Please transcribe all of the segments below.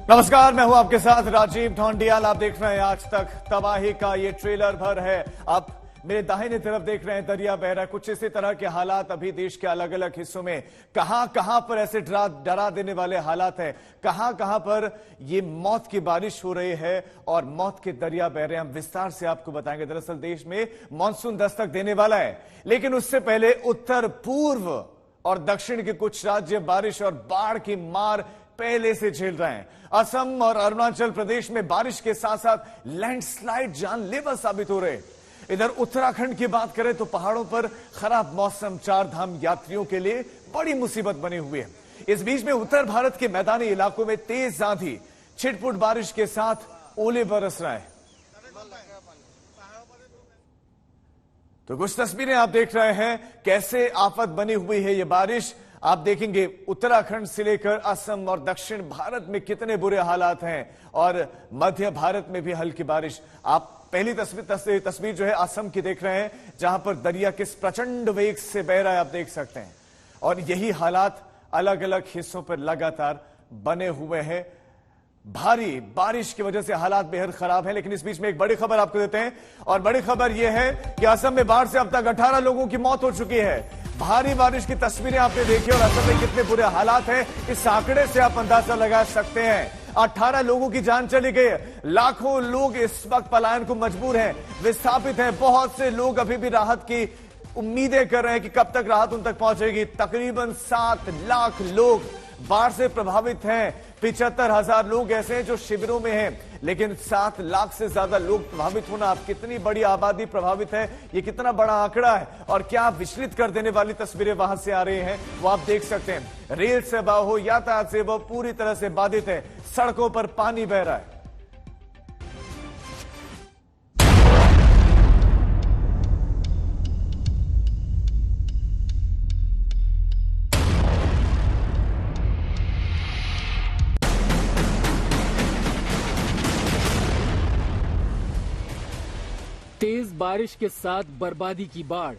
नमस्कार, मैं हूं आपके साथ राजीव ढोंडियाल। आप देख रहे हैं आज तक। तबाही का ये ट्रेलर भर है। आप मेरे दाहिने तरफ देख रहे हैं दरिया बह रहा है। कुछ इसी तरह के हालात अभी देश के अलग अलग हिस्सों में कहां पर ऐसे डरा देने वाले हालात हैं, कहां पर ये मौत की बारिश हो रही है और मौत के दरिया बह रहे हैं। हम विस्तार से आपको बताएंगे। दरअसल देश में मानसून दस्तक देने वाला है, लेकिन उससे पहले उत्तर पूर्व और दक्षिण के कुछ राज्य बारिश और बाढ़ की मार पहले से झेल रहे हैं। असम और अरुणाचल प्रदेश में बारिश के साथ साथ लैंडस्लाइड जानलेवा साबित हो रहे। इधर उत्तराखंड की बात करें तो पहाड़ों पर खराब मौसम चार धाम यात्रियों के लिए बड़ी मुसीबत बनी हुई है। इस बीच में उत्तर भारत के मैदानी इलाकों में तेज आंधी, छिटपुट बारिश के साथ ओले बरस रहे हैं। तो कुछ तस्वीरें आप देख रहे हैं कैसे आफत बनी हुई है ये बारिश। आप देखेंगे उत्तराखंड से लेकर असम और दक्षिण भारत में कितने बुरे हालात हैं और मध्य भारत में भी हल्की बारिश। आप पहली तस्वीर जो है असम की देख रहे हैं, जहां पर दरिया किस प्रचंड वेग से बह रहा है, आप देख सकते हैं। और यही हालात अलग अलग हिस्सों पर लगातार बने हुए हैं। भारी बारिश की वजह से हालात बेहद खराब हैं। लेकिन इस बीच में एक बड़ी खबर आपको देते हैं, और बड़ी खबर यह है कि असम में बाढ़ से अब तक 18 लोगों की मौत हो चुकी है। भारी बारिश की तस्वीरें आपने देखी और असम में कितने बुरे हालात हैं, इस आंकड़े से आप अंदाजा लगा सकते हैं। 18 लोगों की जान चली गई। लाखों लोग इस वक्त पलायन को मजबूर हैं, विस्थापित हैं। बहुत से लोग अभी भी राहत की उम्मीदें कर रहे हैं कि कब तक राहत उन तक पहुंचेगी। तकरीबन 7 लाख लोग बाढ़ से प्रभावित हैं। 75,000 लोग ऐसे हैं जो शिविरों में हैं, लेकिन 7 लाख से ज्यादा लोग प्रभावित होना, अब कितनी बड़ी आबादी प्रभावित है, ये कितना बड़ा आंकड़ा है और क्या विचलित कर देने वाली तस्वीरें वहां से आ रही हैं वो आप देख सकते हैं। रेल सेवा हो, यातायात सेवा पूरी तरह से बाधित है। सड़कों पर पानी बह रहा है। तेज बारिश के साथ बर्बादी की बाढ़।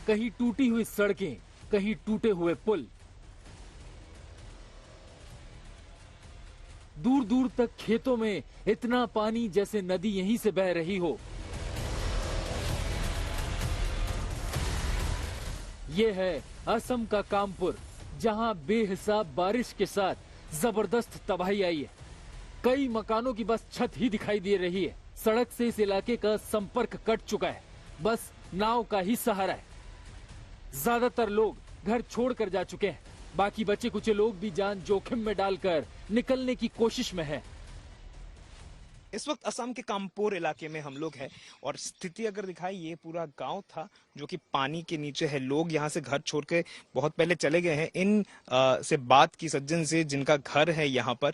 कहीं टूटी हुई सड़कें, कहीं टूटे हुए पुल। दूर दूर तक खेतों में इतना पानी जैसे नदी यहीं से बह रही हो। यह है असम का कामपुर, जहां बेहिसाब बारिश के साथ जबरदस्त तबाही आई है। कई मकानों की बस छत ही दिखाई दे रही है। सड़क से इस इलाके का संपर्क कट चुका है, बस नाव का ही सहारा है। ज्यादातर लोग घर छोड़कर जा चुके हैं, बाकी बचे कुछ लोग भी जान जोखिम में डालकर निकलने की कोशिश में हैं। इस वक्त असम के कामपुर इलाके में हम लोग हैं और स्थिति अगर दिखाई, ये पूरा गांव था जो कि पानी के नीचे है। लोग यहाँ से घर छोड़ के बहुत पहले चले गए हैं। इन से बात की सज्जन से, जिनका घर है यहाँ पर,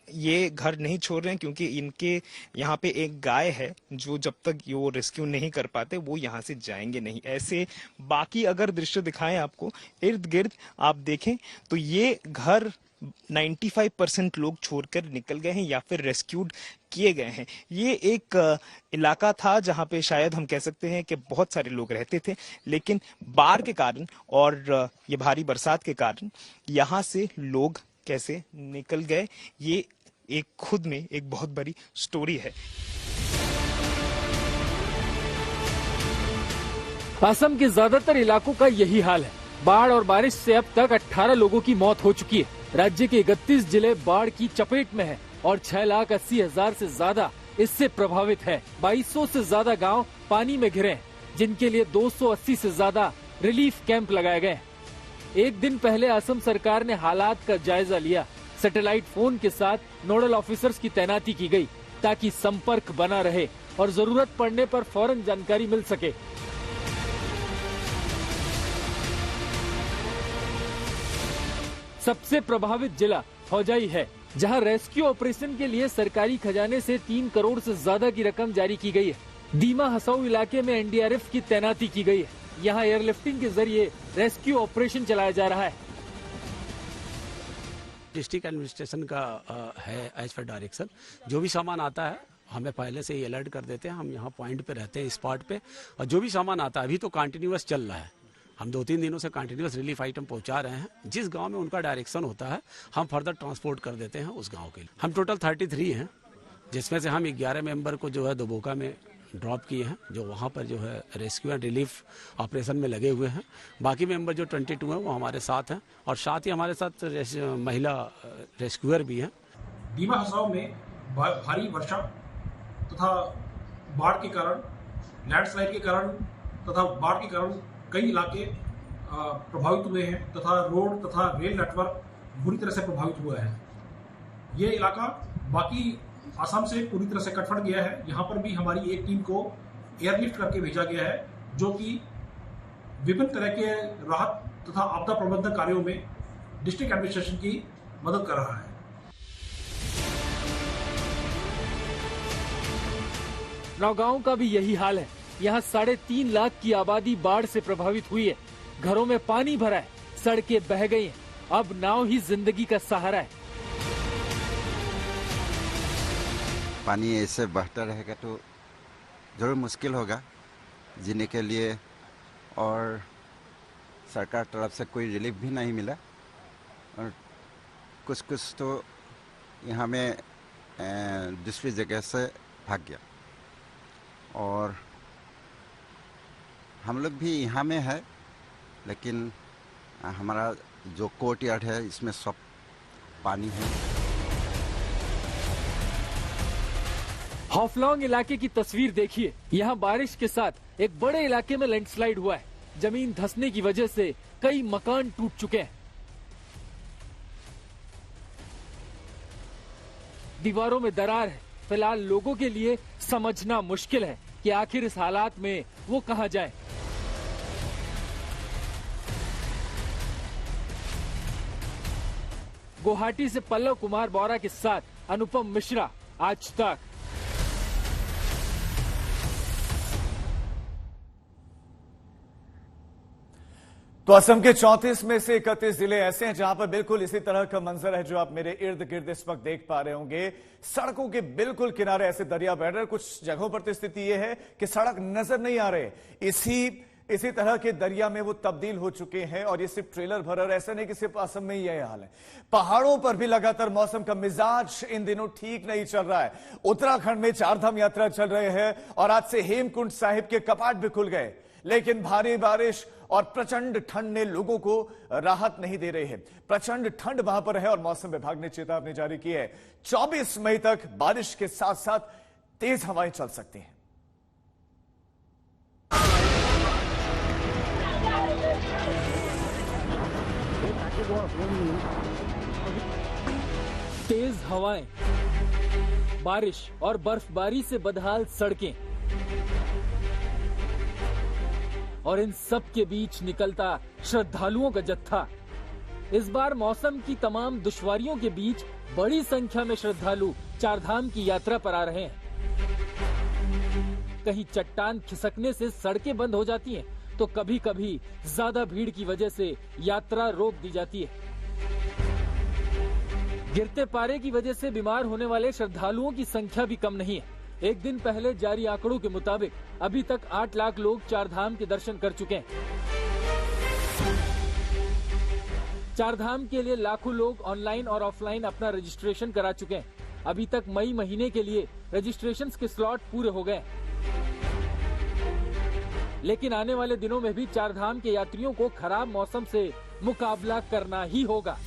ये घर नहीं छोड़ रहे हैं क्योंकि इनके यहाँ पे एक गाय है जो जब तक वो रेस्क्यू नहीं कर पाते वो यहाँ से जाएंगे नहीं। ऐसे बाकी अगर दृश्य दिखाएं आपको इर्द गिर्द, आप देखें तो ये घर 95% लोग छोड़कर निकल गए हैं या फिर रेस्क्यूड किए गए हैं। ये एक इलाका था जहां पे शायद हम कह सकते हैं कि बहुत सारे लोग रहते थे, लेकिन बाढ़ के कारण और ये भारी बरसात के कारण यहां से लोग कैसे निकल गए, ये एक खुद में एक बहुत बड़ी स्टोरी है। असम के ज्यादातर इलाकों का यही हाल है। बाढ़ और बारिश से अब तक 18 लोगों की मौत हो चुकी है। राज्य के 31 जिले बाढ़ की चपेट में हैं और 6,80,000 से ज्यादा इससे प्रभावित है। 2200 से ज्यादा गांव पानी में घिरे हैं, जिनके लिए 280 से ज्यादा रिलीफ कैंप लगाए गए। एक दिन पहले असम सरकार ने हालात का जायजा लिया। सैटेलाइट फोन के साथ नोडल ऑफिसर्स की तैनाती की गई ताकि संपर्क बना रहे और जरूरत पड़ने पर फौरन जानकारी मिल सके। सबसे प्रभावित जिला फौजाई है, जहां रेस्क्यू ऑपरेशन के लिए सरकारी खजाने से 3 करोड़ से ज्यादा की रकम जारी की गई है। दीमा हसाऊ इलाके में एनडीआरएफ की तैनाती की गई है। यहां एयरलिफ्टिंग के जरिए रेस्क्यू ऑपरेशन चलाया जा रहा है। डिस्ट्रिक्ट एडमिनिस्ट्रेशन का है एज पर डायरेक्शन, जो भी सामान आता है हमें पहले से ही अलर्ट कर देते हैं। हम यहाँ पॉइंट पे रहते हैं, स्पॉट पे, और जो भी सामान आता है, अभी तो कंटिन्यूअस चल रहा है, हम 2-3 दिनों से कंटिन्यूस रिलीफ आइटम पहुंचा रहे हैं। जिस गांव में उनका डायरेक्शन होता है हम फर्दर ट्रांसपोर्ट कर देते हैं उस गांव के लिए। हम टोटल 33 हैं, जिसमें से हम 11 मेंबर को जो है दोबोका में ड्रॉप किए हैं, जो वहाँ पर जो है रेस्क्यू एंड रिलीफ ऑपरेशन में लगे हुए हैं। बाकी मेंबर जो 22 हैं वो हमारे साथ हैं, और साथ ही हमारे साथ महिला रेस्क्यूअर भी हैं। दीमा हसाव में भारी वर्षा तथा बाढ़ के कारण, लैंडस्लाइड के कारण तथा बाढ़ के कारण कई इलाके प्रभावित हुए हैं तथा रोड तथा रेल नेटवर्क बुरी तरह से प्रभावित हुआ है। ये इलाका बाकी असम से पूरी तरह से कटफट गया है। यहाँ पर भी हमारी एक टीम को एयरलिफ्ट करके भेजा गया है, जो कि विभिन्न तरह के राहत तथा आपदा प्रबंधन कार्यों में डिस्ट्रिक्ट एडमिनिस्ट्रेशन की मदद कर रहा है। नौगांव का भी यही हाल है। यहाँ 3.5 लाख की आबादी बाढ़ से प्रभावित हुई है। घरों में पानी भरा है, सड़कें बह गई हैं। अब नाव ही जिंदगी का सहारा है। पानी ऐसे बहता रहेगा तो जरूर मुश्किल होगा जीने के लिए, और सरकार तरफ से कोई रिलीफ भी नहीं मिला, और कुछ तो यहाँ में दूसरी जगह से भाग गया। और हम लोग भी यहाँ में है, लेकिन हमारा जो कोर्ट यार्ड है इसमें सब पानी है। हाफलॉन्ग इलाके की तस्वीर देखिए। यहाँ बारिश के साथ एक बड़े इलाके में लैंडस्लाइड हुआ है। जमीन धंसने की वजह से कई मकान टूट चुके हैं। दीवारों में दरार है। फिलहाल लोगों के लिए समझना मुश्किल है कि आखिर इस हालात में वो कहां जाए। गुवाहाटी से पल्लव कुमार बोरा के साथ अनुपम मिश्रा, आज तक। तो असम के 34 में से 31 जिले ऐसे हैं जहां पर बिल्कुल इसी तरह का मंजर है जो आप मेरे इर्द गिर्द इस वक्त देख पा रहे होंगे। सड़कों के बिल्कुल किनारे ऐसे दरिया बह रहे। कुछ जगहों पर तो स्थिति यह है कि सड़क नजर नहीं आ रहे। इसी तरह के दरिया में वो तब्दील हो चुके हैं, और ये सिर्फ ट्रेलर भर। ऐसा नहीं कि सिर्फ असम में ही यह हाल है, पहाड़ों पर भी लगातार मौसम का मिजाज इन दिनों ठीक नहीं चल रहा है। उत्तराखंड में चारधाम यात्रा चल रहे हैं, और आज से हेमकुंड साहिब के कपाट भी खुल गए, लेकिन भारी बारिश और प्रचंड ठंड ने लोगों को राहत नहीं दे रही है। प्रचंड ठंड वहां पर है, और मौसम विभाग ने चेतावनी जारी की है। 24 मई तक बारिश के साथ साथ तेज हवाएं चल सकती हैं। तेज हवाएं, बारिश और बर्फबारी से बदहाल सड़कें, और इन सब के बीच निकलता श्रद्धालुओं का जत्था। इस बार मौसम की तमाम दुश्वारियों के बीच बड़ी संख्या में श्रद्धालु चारधाम की यात्रा पर आ रहे हैं। कहीं चट्टान खिसकने से सड़कें बंद हो जाती हैं, तो कभी कभी ज्यादा भीड़ की वजह से यात्रा रोक दी जाती है। गिरते पारे की वजह से बीमार होने वाले श्रद्धालुओं की संख्या भी कम नहीं है। एक दिन पहले जारी आंकड़ों के मुताबिक अभी तक 8 लाख लोग चारधाम के दर्शन कर चुके हैं। चारधाम के लिए लाखों लोग ऑनलाइन और ऑफलाइन अपना रजिस्ट्रेशन करा चुके हैं। अभी तक मई महीने के लिए रजिस्ट्रेशन के स्लॉट पूरे हो गए, लेकिन आने वाले दिनों में भी चारधाम के यात्रियों को खराब मौसम से मुकाबला करना ही होगा।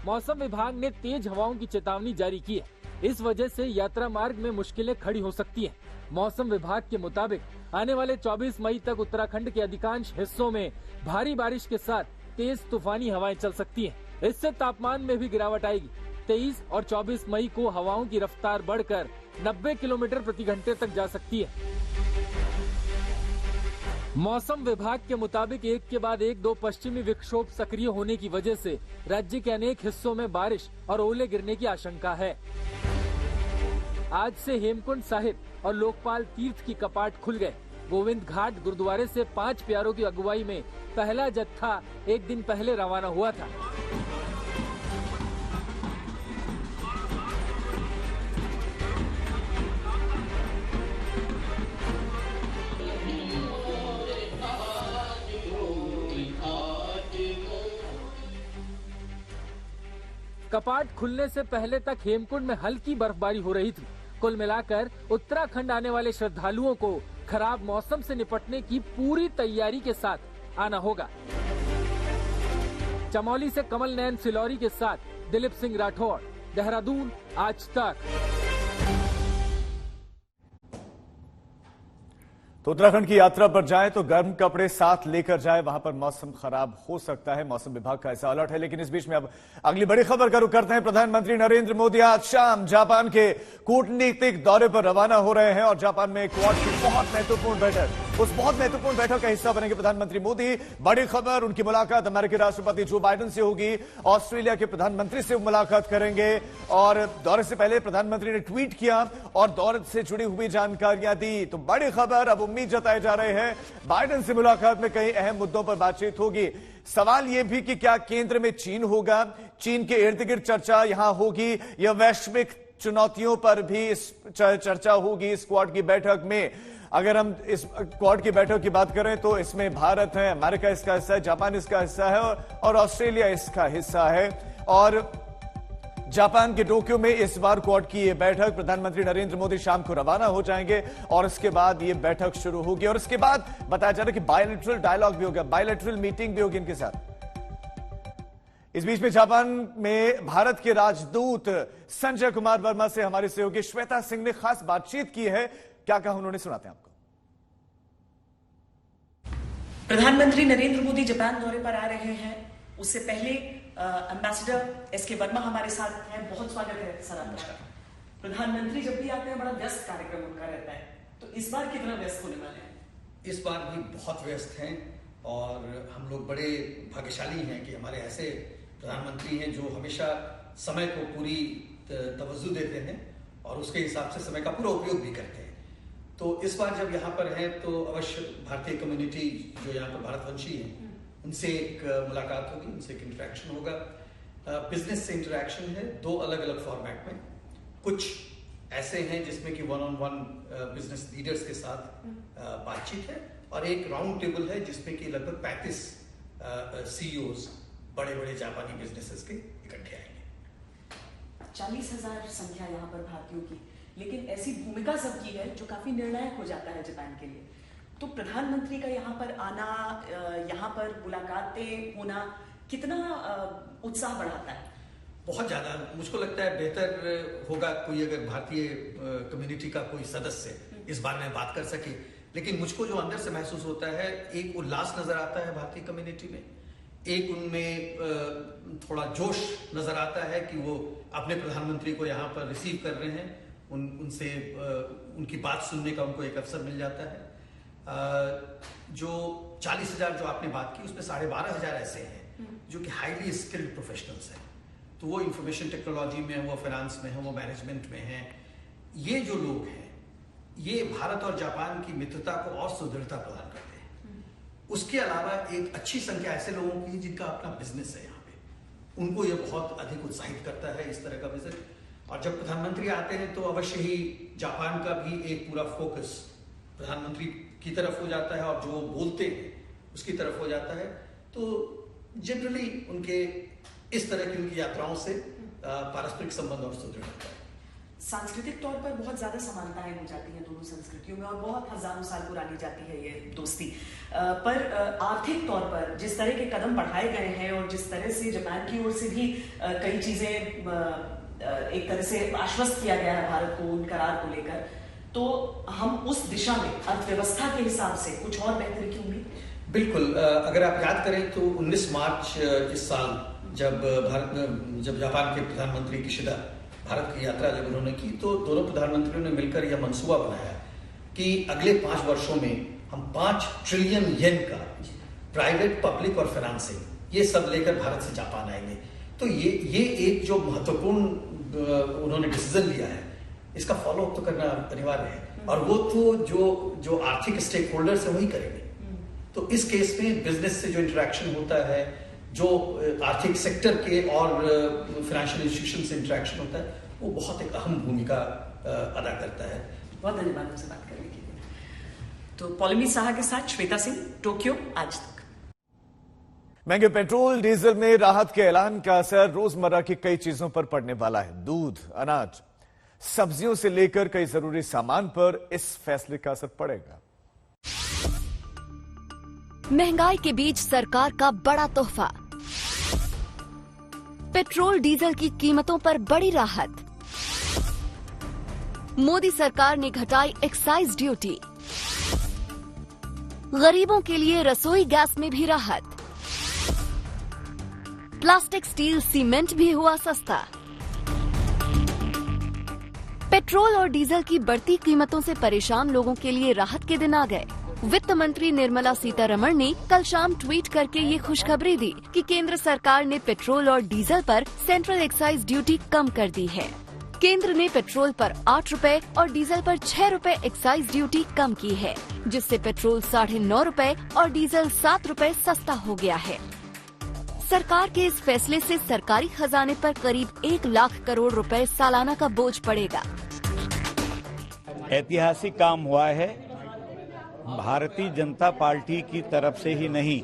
मौसम विभाग ने तेज हवाओं की चेतावनी जारी की है। इस वजह से यात्रा मार्ग में मुश्किलें खड़ी हो सकती हैं। मौसम विभाग के मुताबिक आने वाले 24 मई तक उत्तराखंड के अधिकांश हिस्सों में भारी बारिश के साथ तेज तूफानी हवाएं चल सकती हैं। इससे तापमान में भी गिरावट आएगी। 23 और 24 मई को हवाओं की रफ्तार बढ़कर 90 किलोमीटर प्रति घंटे तक जा सकती है। मौसम विभाग के मुताबिक एक के बाद एक 2 पश्चिमी विक्षोभ सक्रिय होने की वजह से राज्य के अनेक हिस्सों में बारिश और ओले गिरने की आशंका है। आज से हेमकुंड साहिब और लोकपाल तीर्थ की कपाट खुल गए। गोविंद घाट गुरुद्वारे से 5 प्यारों की अगुवाई में पहला जत्था एक दिन पहले रवाना हुआ था। कपाट खुलने से पहले तक हेमकुंड में हल्की बर्फबारी हो रही थी। कुल मिलाकर उत्तराखंड आने वाले श्रद्धालुओं को खराब मौसम से निपटने की पूरी तैयारी के साथ आना होगा। चमोली से कमल नयन सिलौरी के साथ दिलीप सिंह राठौर, देहरादून, आज तक। तो उत्तराखंड की यात्रा पर जाएं तो गर्म कपड़े साथ लेकर जाएं, वहां पर मौसम खराब हो सकता है, मौसम विभाग का ऐसा अलर्ट है। लेकिन इस बीच में अब अगली बड़ी खबर का रुख करते हैं। प्रधानमंत्री नरेंद्र मोदी आज शाम जापान के कूटनीतिक दौरे पर रवाना हो रहे हैं और जापान में क्वाड की बहुत महत्वपूर्ण बैठक, उस बहुत महत्वपूर्ण बैठक का हिस्सा बनेंगे प्रधानमंत्री मोदी। बड़ी खबर, उनकी मुलाकात अमेरिकी राष्ट्रपति जो बाइडेन से होगी, ऑस्ट्रेलिया के प्रधानमंत्री से मुलाकात करेंगे। और दौरे से पहले प्रधानमंत्री ने ट्वीट किया और दौरे से जुड़ी हुई जानकारियां दी। तो बड़ी खबर, अब उम्मीद जताए जा रहे हैं बाइडेन से मुलाकात में कई अहम मुद्दों पर बातचीत होगी। सवाल यह भी कि क्या केंद्र में चीन होगा, चीन के इर्द गिर्द चर्चा यहां होगी या वैश्विक चुनौतियों पर भी चर्चा होगी इस क्वाड की बैठक में। अगर हम इस क्वाड की बैठक की बात करें तो इसमें भारत है, अमेरिका इसका हिस्सा है, जापान इसका हिस्सा है और ऑस्ट्रेलिया इसका हिस्सा है। और जापान के टोक्यो में इस बार क्वाड की यह बैठक, प्रधानमंत्री नरेंद्र मोदी शाम को रवाना हो जाएंगे और इसके बाद यह बैठक शुरू होगी। और इसके बाद बताया जा रहा है कि बायलैटरल डायलॉग भी होगा, बायलैटरल मीटिंग भी होगी इनके साथ। इस बीच में जापान में भारत के राजदूत संजय कुमार वर्मा से हमारी सहयोगी श्वेता सिंह ने खास बातचीत की है। क्या कहा उन्होंने, सुनाते हैं आपको। प्रधानमंत्री नरेंद्र मोदी जापान दौरे पर आ रहे हैं। उससे पहले एम्बेसडर एसके वर्मा हमारे साथ हैं। बहुत स्वागत है सर आपका। प्रधानमंत्री जब भी आते हैं बड़ा व्यस्त कार्यक्रम उनका रहता है, तो इस बार कितना व्यस्त होने वाले हैं? इस बार भी बहुत व्यस्त हैं और हम लोग बड़े भाग्यशाली हैं कि हमारे ऐसे प्रधानमंत्री हैं जो हमेशा समय को पूरी तवज्जो देते हैं और उसके हिसाब से समय का पूरा उपयोग भी करते हैं। तो इस बार जब यहाँ पर हैं तो अवश्य भारतीय कम्युनिटी जो यहाँ पर भारतवंशी हैं उनसे एक मुलाकात होगी, उनसे एक इंटरेक्शन होगा। बिजनेस से इंटरेक्शन है दो अलग अलग फॉर्मेट में। कुछ ऐसे हैं जिसमें कि one on one business leaders के साथ बातचीत है और एक राउंड टेबल है जिसमें कि लगभग 35 CEOs बड़े बड़े जापानी बिजनेसेस के इकट्ठे आएंगे। 40,000 संख्या यहाँ पर भारतीयों की, लेकिन ऐसी भूमिका सबकी है जो काफी निर्णायक हो जाता है जापान के लिए। तो प्रधानमंत्री का यहाँ पर आना, यहाँ पर मुलाकातें होना कितना उत्साह बढ़ाता है? बहुत ज्यादा। मुझको लगता है बेहतर होगा कोई अगर भारतीय कम्युनिटी का कोई सदस्य इस बारे में बात कर सके। लेकिन मुझको जो अंदर से महसूस होता है, एक उल्लास नजर आता है भारतीय कम्युनिटी में, एक उनमें थोड़ा जोश नजर आता है कि वो अपने प्रधानमंत्री को यहाँ पर रिसीव कर रहे हैं। उनसे उनकी बात सुनने का उनको एक अवसर मिल जाता है। जो 40,000 जो आपने बात की उसमें 12,500 ऐसे हैं जो कि हाईली स्किल्ड प्रोफेशनल्स हैं। तो वो इंफॉर्मेशन टेक्नोलॉजी में, वो फाइनेंस में है, वो मैनेजमेंट में है। ये जो लोग हैं ये भारत और जापान की मित्रता को और सुदृढ़ता प्रदान करते हैं। उसके अलावा एक अच्छी संख्या ऐसे लोगों की जिनका अपना बिजनेस है यहाँ पे, उनको ये बहुत अधिक उत्साहित करता है इस तरह का विजिट। और जब प्रधानमंत्री आते हैं तो अवश्य ही जापान का भी एक पूरा फोकस प्रधानमंत्री की तरफ हो जाता है और जो बोलते हैं उसकी तरफ हो जाता है। तो जनरली उनके इस तरह की उनकी यात्राओं से पारस्परिक संबंध और सुदृढ़ होता है। सांस्कृतिक तौर पर बहुत ज्यादा समानताएं हो जाती हैं दोनों संस्कृतियों में और बहुत हजारों साल पुरानी जाती है ये दोस्ती। पर आर्थिक तौर पर जिस तरह के कदम बढ़ाए गए हैं और जिस तरह से जापान की ओर से भी कई चीजें एक तरह से आश्वस्त किया गया है भारत को उन करार को लेकर, तो हम उस दिशा में अर्थव्यवस्था के हिसाब से कुछ और बेहतर की उम्मीद? बिल्कुल। अगर आप याद करें तो 19 मार्च इस साल जब जापान के प्रधानमंत्री किशिदा भारत की यात्रा जब उन्होंने की तो दोनों प्रधानमंत्रियों ने मिलकर यह मंसूबा बनाया कि अगले 5 वर्षों में हम 5 ट्रिलियन येन का प्राइवेट, पब्लिक और फाइनेंसिंग ये सब लेकर भारत से जापान आएंगे। तो ये एक जो महत्वपूर्ण उन्होंने डिसीजन लिया है, इसका फॉलो अप तो करना अनिवार्य है और वो तो जो आर्थिक स्टेक होल्डर्स है वही करेंगे। तो इस केस में बिजनेस से जो इंटरेक्शन होता है, जो आर्थिक सेक्टर के और फाइनेंशियल इंस्टीट्यूशन से इंटरेक्शन होता है, वो बहुत एक अहम भूमिका अदा करता है। बहुत धन्यवाद हमसे बात करने के लिए। तो पॉलिमी साहा के साथ श्वेता सिंह, टोक्यो, आज तक। महंगे पेट्रोल डीजल में राहत के ऐलान का असर रोजमर्रा की कई चीजों पर पड़ने वाला है। दूध, अनाज, सब्जियों से लेकर कई जरूरी सामान पर इस फैसले का असर पड़ेगा। महंगाई के बीच सरकार का बड़ा तोहफा, पेट्रोल डीजल की कीमतों पर बड़ी राहत। मोदी सरकार ने घटाई एक्साइज ड्यूटी, गरीबों के लिए रसोई गैस में भी राहत। प्लास्टिक, स्टील, सीमेंट भी हुआ सस्ता। पेट्रोल और डीजल की बढ़ती कीमतों से परेशान लोगों के लिए राहत के दिन आ गए। वित्त मंत्री निर्मला सीतारमण ने कल शाम ट्वीट करके ये खुशखबरी दी कि केंद्र सरकार ने पेट्रोल और डीजल पर सेंट्रल एक्साइज ड्यूटी कम कर दी है। केंद्र ने पेट्रोल पर 8 रुपए और डीजल पर 6 रुपए एक्साइज ड्यूटी कम की है, जिससे पेट्रोल 9.5 रुपए और डीजल 7 रुपए सस्ता हो गया है। सरकार के इस फैसले से सरकारी खजाने पर करीब 1 लाख करोड़ रुपए सालाना का बोझ पड़ेगा। ऐतिहासिक काम हुआ है। भारतीय जनता पार्टी की तरफ से ही नहीं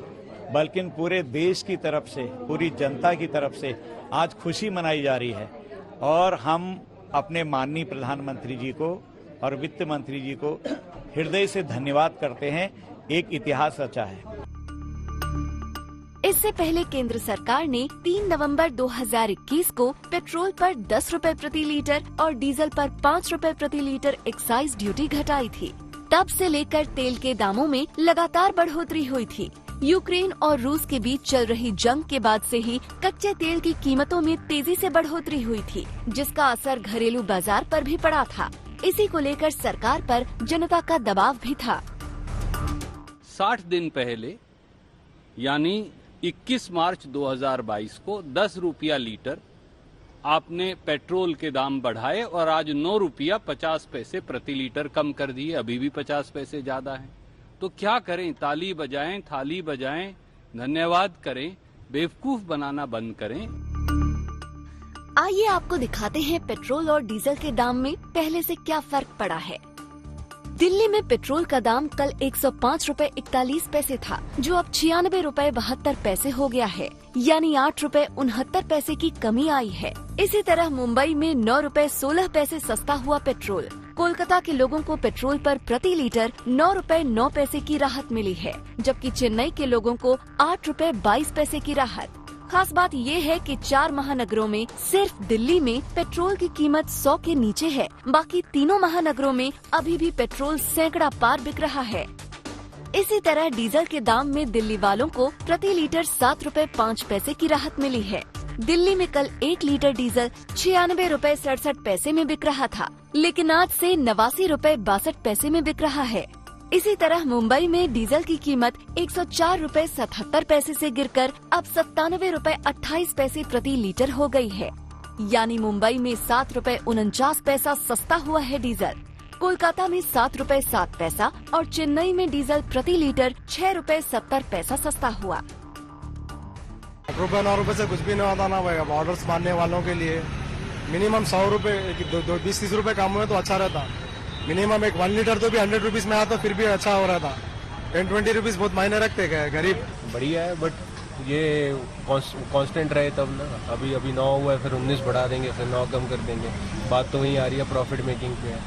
बल्कि पूरे देश की तरफ से, पूरी जनता की तरफ से आज खुशी मनाई जा रही है और हम अपने माननीय प्रधानमंत्री जी को और वित्त मंत्री जी को हृदय से धन्यवाद करते हैं। एक इतिहास रचा है। इससे पहले केंद्र सरकार ने 3 नवंबर 2021 को पेट्रोल पर 10 रुपए प्रति लीटर और डीजल पर 5 रुपए प्रति लीटर एक्साइज ड्यूटी घटाई थी। तब से लेकर तेल के दामों में लगातार बढ़ोतरी हुई थी। यूक्रेन और रूस के बीच चल रही जंग के बाद से ही कच्चे तेल की कीमतों में तेजी से बढ़ोतरी हुई थी, जिसका असर घरेलू बाजार पर भी पड़ा था। इसी को लेकर सरकार पर जनता का दबाव भी था। 60 दिन पहले यानी 21 मार्च 2022 को 10 रुपया लीटर आपने पेट्रोल के दाम बढ़ाए और आज 9 रुपया 50 पैसे प्रति लीटर कम कर दिए। अभी भी 50 पैसे ज्यादा है। तो क्या करें? ताली बजाएं, थाली बजाएं, धन्यवाद करें, बेवकूफ बनाना बंद करें। आइए आपको दिखाते हैं पेट्रोल और डीजल के दाम में पहले से क्या फर्क पड़ा है। दिल्ली में पेट्रोल का दाम कल 105 रुपए 41 पैसे था, जो अब 96 रुपए 72 पैसे हो गया है, यानी 8 रुपए 69 पैसे की कमी आई है। इसी तरह मुंबई में 9 रुपए 16 पैसे सस्ता हुआ पेट्रोल। कोलकाता के लोगों को पेट्रोल पर प्रति लीटर 9 रुपए 9 पैसे की राहत मिली है, जबकि चेन्नई के लोगों को 8 रुपए 22 पैसे की राहत। खास बात ये है कि 4 महानगरों में सिर्फ दिल्ली में पेट्रोल की कीमत 100 के नीचे है। बाकी तीनों महानगरों में अभी भी पेट्रोल सैकड़ा पार बिक रहा है। इसी तरह डीजल के दाम में दिल्ली वालों को प्रति लीटर 7 रुपए 5 पैसे की राहत मिली है। दिल्ली में कल 1 लीटर डीजल 96 रुपए 67 पैसे में बिक रहा था, लेकिन आज से 89 रुपए 62 पैसे में बिक रहा है। इसी तरह मुंबई में डीजल की कीमत 104 रुपए 77 पैसे से गिरकर अब 97 रुपए 28 पैसे प्रति लीटर हो गई है, यानी मुंबई में 7 रुपए 49 पैसा सस्ता हुआ है डीजल। कोलकाता में 7 रुपए 7 पैसा और चेन्नई में डीजल प्रति लीटर 6 रुपए 70 पैसा सस्ता हुआ। 8 रुपए 9 रुपए से कुछ भी नहीं होता ना भाई। अब ऑर्डर्स मानने वालों के लिए मिनिमम 100 रुपए 20-30 रुपए कम हुए तो अच्छा रहता। मिनिमम एक 1 लीटर तो भी 100 रुपीज में आता फिर भी अच्छा हो रहा था। 10-20 रुपीज बहुत मायने रखते हैं गरीब। बढ़िया है, बट ये कांस्टेंट रहे तब ना। अभी 9 हुआ है, फिर 19 बढ़ा देंगे, फिर 9 कम कर देंगे। बात तो वही आ रही है, प्रॉफिट मेकिंग पे है,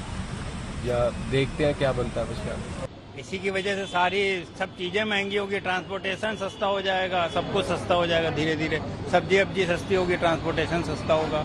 या देखते हैं क्या बनता है उसका। इसी की वजह से सारी सब चीजें महंगी होगी। ट्रांसपोर्टेशन सस्ता हो जाएगा, सब कुछ सस्ता हो जाएगा धीरे धीरे। सब्जी सस्ती होगी, ट्रांसपोर्टेशन सस्ता होगा।